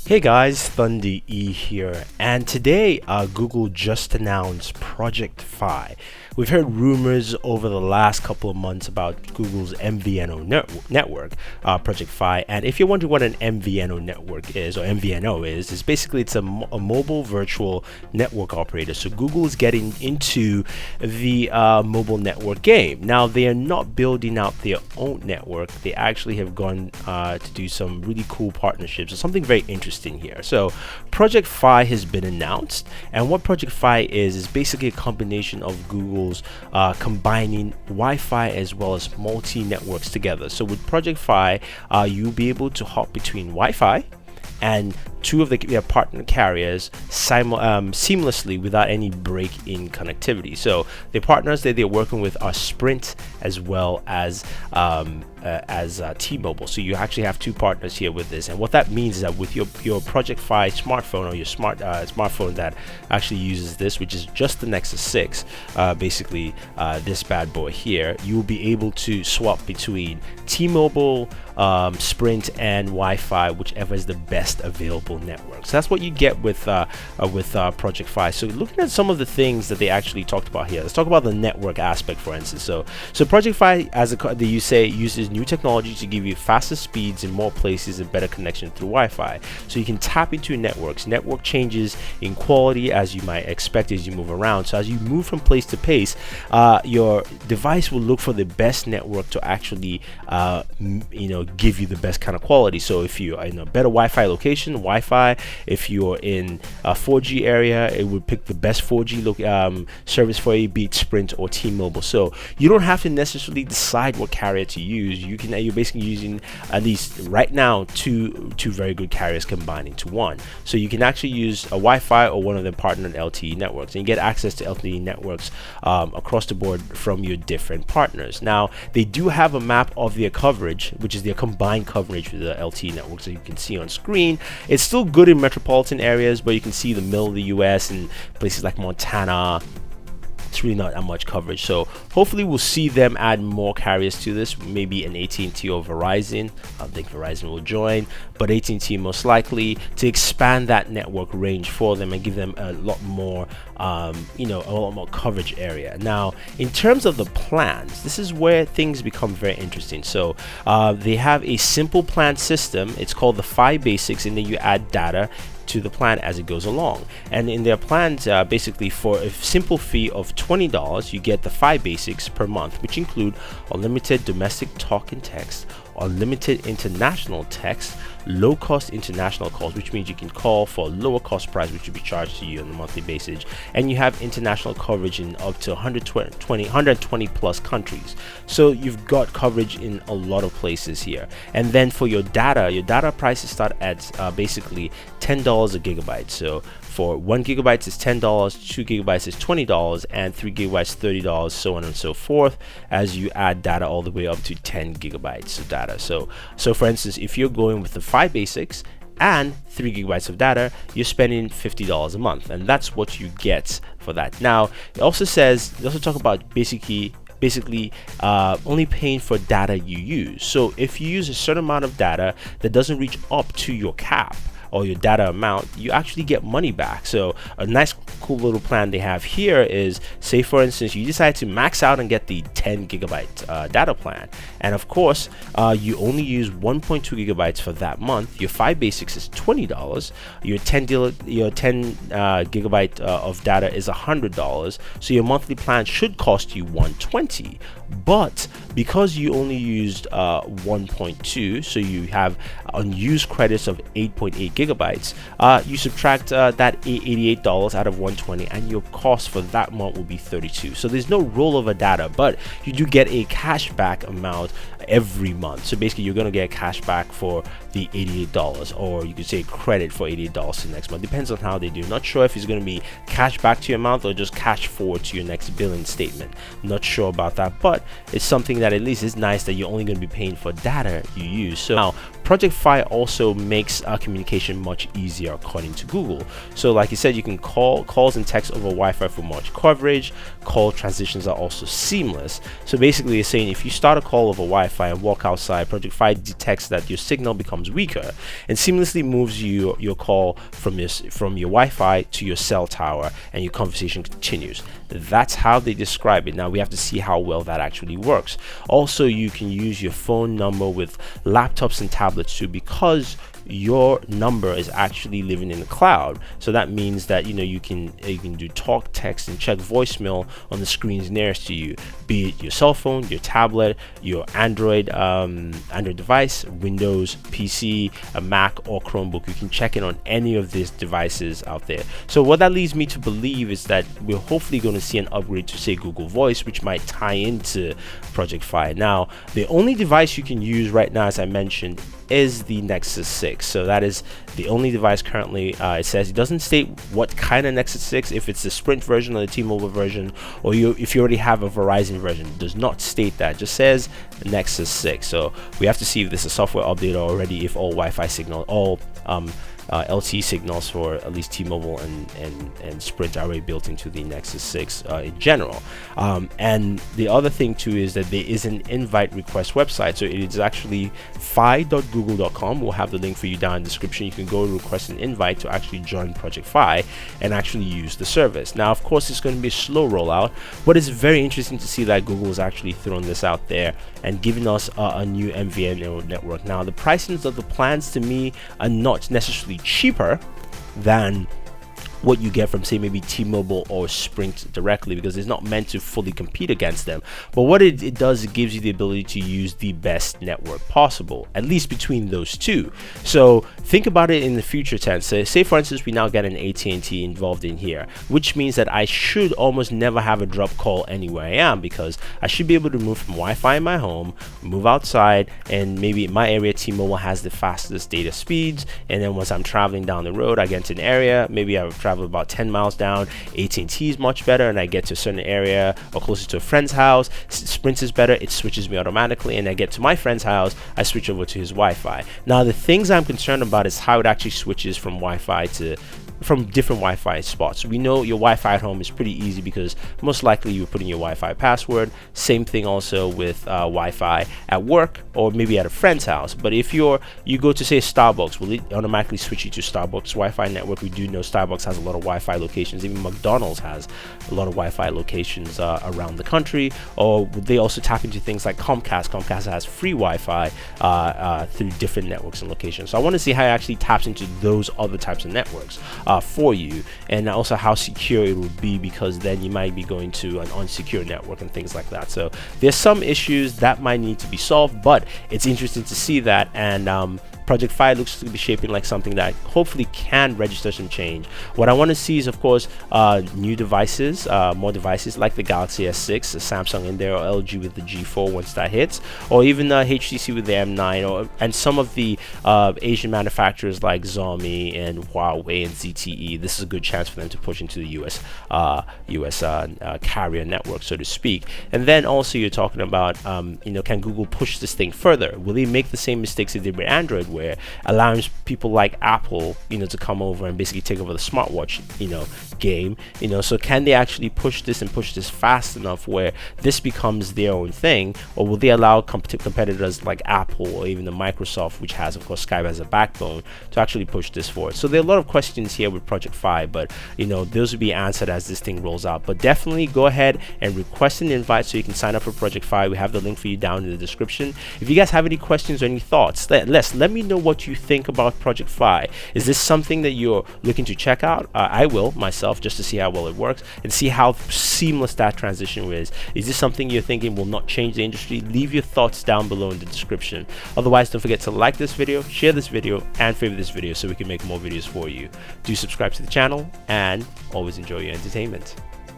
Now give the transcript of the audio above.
Hey guys, Thunder E here, and today Google just announced Project Fi. We've heard rumors over the last couple of months about Google's MVNO network, Project Fi. And if you're wondering what an MVNO network is, or MVNO is, it's a mobile virtual network operator. So Google is getting into the mobile network game. Now they are not building out their own network. They actually have gone to do some really cool partnerships. So something very interesting here. So Project Fi has been announced, and what Project Fi is basically a combination of Google's combining Wi-Fi as well as multi-networks together. So with Project Fi, you'll be able to hop between Wi-Fi and two of their partner carriers seamlessly without any break in connectivity. So the partners that they're working with are Sprint as well as T-Mobile. So you actually have two partners here with this, and what that means is that with your Project Fi smartphone, or your smartphone that actually uses this, which is just the Nexus 6, this bad boy here, you will be able to swap between T-Mobile, Sprint, and Wi-Fi, whichever is the best available network. So that's what you get with Project Fi. So looking at some of the things that they actually talked about here, let's talk about the network aspect, for instance. So Project Fi, uses new technology to give you faster speeds in more places and better connection through Wi-Fi. So you can tap into networks. Network changes in quality as you might expect as you move around. So as you move from place to place, your device will look for the best network to actually give you the best kind of quality. So if you're in a better Wi-Fi location, Wi-Fi. If you're in a 4G area, it would pick the best 4G service for you, be it Sprint or T-Mobile. So you don't have to necessarily decide what carrier to use. You're basically using, at least right now, two very good carriers combined into one. So you can actually use a Wi-Fi or one of them partnered LTE networks, and you get access to LTE networks across the board from your different partners. Now they do have a map of their coverage, which is their combined coverage with the LTE networks that you can see on screen. It's still good in metropolitan areas, but you can see the middle of the US and places like Montana. It's really not that much coverage. So hopefully we'll see them add more carriers to this, maybe an AT&T or Verizon. I don't think Verizon will join, but AT&T most likely, to expand that network range for them and give them a lot more a lot more coverage area. Now in terms of the plans, this is where things become very interesting. So they have a simple plan system. It's called the Fi Basics, and then you add data to the plan as it goes along. And in their plans, basically for a simple fee of $20, you get the Fi Basics per month, which include unlimited domestic talk and text, unlimited international text, low-cost international calls, which means you can call for a lower cost price, which will be charged to you on a monthly basis, and you have international coverage in up to 120 plus countries. So you've got coverage in a lot of places here. And then for your data prices start at basically $10 a gigabyte. So for 1 gigabyte is $10, 2 gigabytes is $20, and 3 gigabytes $30, so on and so forth, as you add data all the way up to 10 gigabytes of data. So for instance, if you're going with the Fi Basics and 3 gigabytes of data, you're spending $50 a month, and that's what you get for that. Now it also talk about basically only paying for data you use. So if you use a certain amount of data that doesn't reach up to your cap or your data amount, you actually get money back. So a nice cool little plan they have here is, say for instance you decide to max out and get the 10 gigabyte data plan, and of course you only use 1.2 gigabytes for that month. Your Fi Basics is $20, your 10 gigabyte of data is $100, so your monthly plan should cost you $120. But because you only used 1.2, so you have unused credits of 8.8 gigabytes, you subtract that $88 out of 120, and your cost for that month will be $32. So there's no rollover data, but you do get a cashback amount every month. So basically you're going to get cash back for the $88, or you could say credit for $88 the next month. Depends on how they do. Not sure if it's going to be cash back to your month or just cash forward to your next billing statement. Not sure about that, but it's something that at least is nice that you're only going to be paying for data you use. So now Project Fi also makes communication much easier according to Google. So like you said, you can calls and text over Wi-Fi for much coverage. Call transitions are also seamless. So basically it's saying if you start a call over Wi-Fi and walk outside, Project Fi detects that your signal becomes weaker and seamlessly moves your call from your Wi-Fi to your cell tower, and your conversation continues. That's how they describe it. Now we have to see how well that actually works. Also, you can use your phone number with laptops and tablets too, because your number is actually living in the cloud. So that means that you can do talk, text, and check voicemail on the screens nearest to you, be it your cell phone, your tablet, your Android device, Windows PC, a Mac, or Chromebook. You can check it on any of these devices out there. So what that leads me to believe is that we're hopefully going to see an upgrade to, say, Google Voice, which might tie into Project Fi. Now, the only device you can use right now, as I mentioned, is the Nexus 6. So that is the only device currently. It says, it doesn't state what kind of Nexus 6, if it's the Sprint version or the T-Mobile version, or if you already have a Verizon version. It does not state that. It just says Nexus 6. So we have to see if this is a software update already, if all Wi-Fi signal, all LTE signals for at least T-Mobile and Sprint are already built into the Nexus 6 in general. And the other thing too is that there is an invite request website. So it is actually fi.google.com. We'll have the link for you down in the description. You can go request an invite to actually join Project Fi and actually use the service. Now, of course, it's going to be a slow rollout, but it's very interesting to see that Google has actually thrown this out there and giving us a new MVNO network. Now, the pricings of the plans to me are not necessarily cheaper than what you get from, say, maybe T-Mobile or Sprint directly, because it's not meant to fully compete against them. But what it does, it gives you the ability to use the best network possible, at least between those two. So think about it in the future tense. Say for instance, we now get an AT&T involved in here, which means that I should almost never have a drop call anywhere I am, because I should be able to move from Wi-Fi in my home, move outside, and maybe in my area T-Mobile has the fastest data speeds, and then once I'm traveling down the road, I get to an area, maybe I travel about 10 miles down, AT&T is much better, and I get to a certain area or closer to a friend's house, Sprint is better, it switches me automatically, and I get to my friend's house, I switch over to his Wi-Fi. Now the things I'm concerned about is how it actually switches from Wi-Fi to different Wi-Fi spots. We know your Wi-Fi at home is pretty easy because most likely you put in your Wi-Fi password. Same thing also with Wi-Fi at work or maybe at a friend's house. But if you go to, say, Starbucks, will it automatically switch you to Starbucks Wi-Fi network? We do know Starbucks has a lot of Wi-Fi locations. Even McDonald's has a lot of Wi-Fi locations around the country. Or would they also tap into things like Comcast? Comcast has free Wi-Fi through different networks and locations. So I want to see how it actually taps into those other types of networks for you, and also how secure it would be, because then you might be going to an unsecure network and things like that. So there's some issues that might need to be solved, but it's interesting to see that. And Project Fi looks to be shaping like something that hopefully can register some change. What I want to see is, of course, new devices, more devices like the Galaxy S6, the Samsung in there, or LG with the G4 once that hits, or even HTC with the M9, and some of the Asian manufacturers like Xiaomi and Huawei and ZTE. This is a good chance for them to push into the US carrier network, so to speak. And then also you're talking about, can Google push this thing further? Will they make the same mistakes they did with Android, where allowing people like Apple, to come over and basically take over the smartwatch, game, so can they actually push this and push this fast enough where this becomes their own thing, or will they allow competitors like Apple or even the Microsoft, which has, of course, Skype as a backbone, to actually push this forward? So there are a lot of questions here with Project Fi, but those will be answered as this thing rolls out. But definitely go ahead and request an invite so you can sign up for Project Fi. We have the link for you down in the description. If you guys have any questions or any thoughts, let me know what you think about Project Fi. Is this something that you're looking to check out? I will myself, just to see how well it works and see how seamless that transition is. Is this something you're thinking will not change the industry? Leave your thoughts down below in the description. Otherwise, don't forget to like this video, share this video, and favorite this video so we can make more videos for you. Do subscribe to the channel and always enjoy your entertainment.